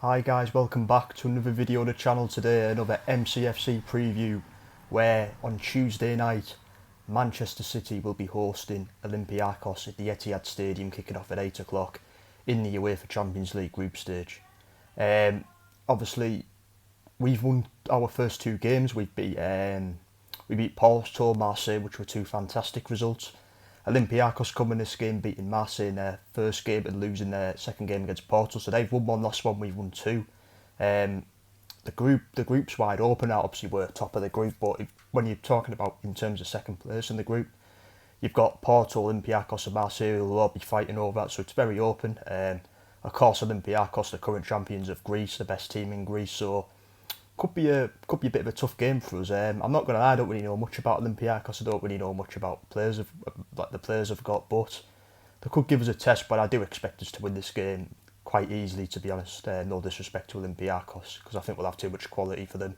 Hi guys, welcome back to another video on the channel today, another MCFC preview where on Tuesday night Manchester City will be hosting Olympiacos at the Etihad Stadium, kicking off at 8 o'clock in the UEFA Champions League group stage. Obviously we've won our first two games. We beat Porto, Marseille, which were two fantastic results. Olympiacos come in this game beating Marseille in their first game and losing their second game against Porto. So they've won one, lost one, we've won two. The group's wide open now. Obviously we're top of the group, but when you're talking about in terms of second place in the group, you've got Porto, Olympiacos and Marseille who will all be fighting over that, so it's very open. Of course Olympiacos, the current champions of Greece, the best team in Greece, so could be a bit of a tough game for us. I'm not gonna lie, I don't really know much about Olympiacos. I don't really know much about the players have got, but they could give us a test. But I do expect us to win this game quite easily, to be honest. No disrespect to Olympiacos, because I think we'll have too much quality for them.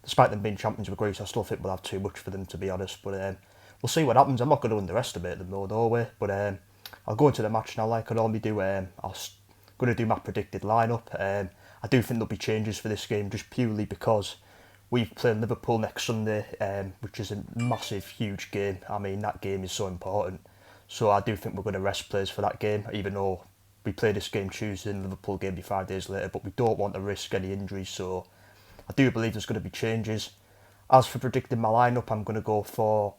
Despite them being champions of Greece, I still think we'll have too much for them, to be honest. But we'll see what happens. I'm not going to underestimate them, no way. But I'll go into the match now like I normally do. I'm going to do my predicted lineup. I do think there'll be changes for this game, just purely because we've played Liverpool next Sunday, which is a massive, huge game. I mean, that game is so important. So I do think we're going to rest players for that game, even though we play this game Tuesday and Liverpool game be 5 days later. But we don't want to risk any injuries, so I do believe there's going to be changes. As for predicting my lineup, I'm going to go for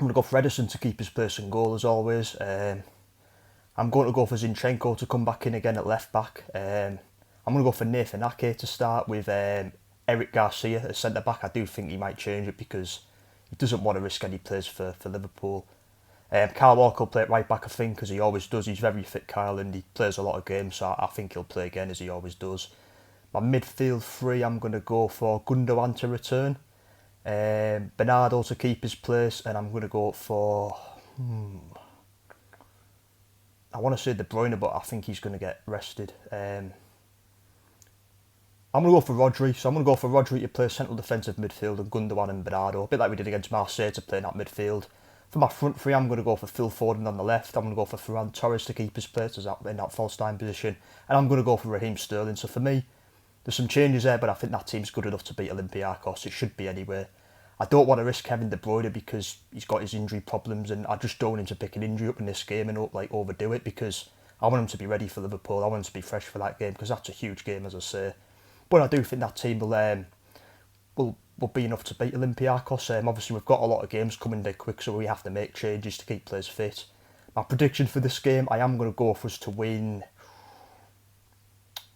Ederson to keep his place in goal as always. I'm going to go for Zinchenko to come back in again at left back. I'm going to go for Nathan Ake to start with Eric Garcia as centre back. I do think he might change it because he doesn't want to risk any players for Liverpool. Kyle Walker will play at right back, I think, as he always does. He's very fit, Kyle, and he plays a lot of games, so I think he'll play again as he always does. My midfield three, I'm going to go for Gundogan to return, Bernardo to keep his place, and I'm going to go for I want to say De Bruyne, but I think he's going to get rested. I'm going to go for Rodri, so I'm going to go for Rodri to play central defensive midfield and Gundogan and Bernardo, a bit like we did against Marseille, to play in that midfield. For my front three, I'm going to go for Phil Foden on the left, I'm going to go for Ferran Torres to keep his place in that false nine position, and I'm going to go for Raheem Sterling. So for me, there's some changes there, but I think that team's good enough to beat Olympiacos. It should be anyway. I don't want to risk Kevin De Bruyne because he's got his injury problems, and I just don't want him to pick an injury up in this game and overdo it, because I want him to be ready for Liverpool. I want him to be fresh for that game, because that's a huge game, as I say. But I do think that team will be enough to beat Olympiacos. Obviously, we've got a lot of games coming dead quick, so we have to make changes to keep players fit. My prediction for this game, I am going to go for us to win.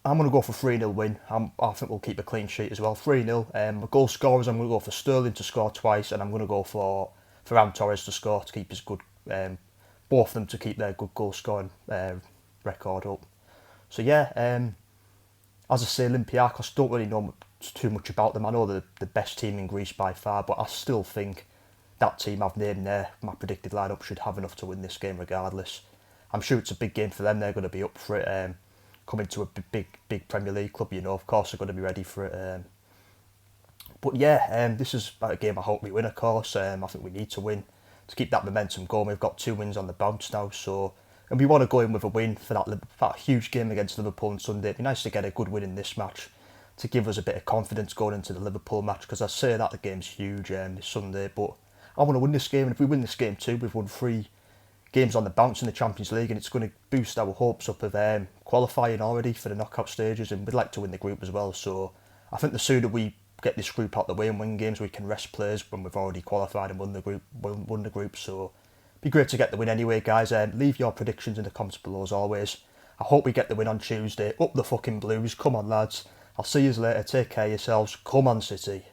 I'm going to go for 3-0 win. I think we'll keep a clean sheet as well. 3-0. My goal scorers, I'm going to go for Sterling to score twice, and I'm going to go for Ferran Torres to score to keep his good. Both of them to keep their good goal scoring record up. So yeah. As I say, Olympiacos, don't really know too much about them. I know they're the best team in Greece by far, but I still think that team I've named there, my predicted lineup, should have enough to win this game regardless. I'm sure it's a big game for them. They're going to be up for it. Coming to a big Premier League club, of course they're going to be ready for it. But yeah, this is a game I hope we win, of course. I think we need to win to keep that momentum going. We've got 2 wins on the bounce now, so... And we want to go in with a win for that huge game against Liverpool on Sunday. It'd be nice to get a good win in this match to give us a bit of confidence going into the Liverpool match, because I say that the game's huge this Sunday, but I want to win this game, and if we win this game too, we've won 3 games on the bounce in the Champions League, and it's going to boost our hopes up of qualifying already for the knockout stages, and we'd like to win the group as well. So I think the sooner we get this group out the way and win games, we can rest players when we've already qualified and won the group. So be great to get the win anyway, guys. Leave your predictions in the comments below as always. I hope we get the win on Tuesday. Up the fucking Blues. Come on, lads. I'll see you later. Take care of yourselves. Come on, City.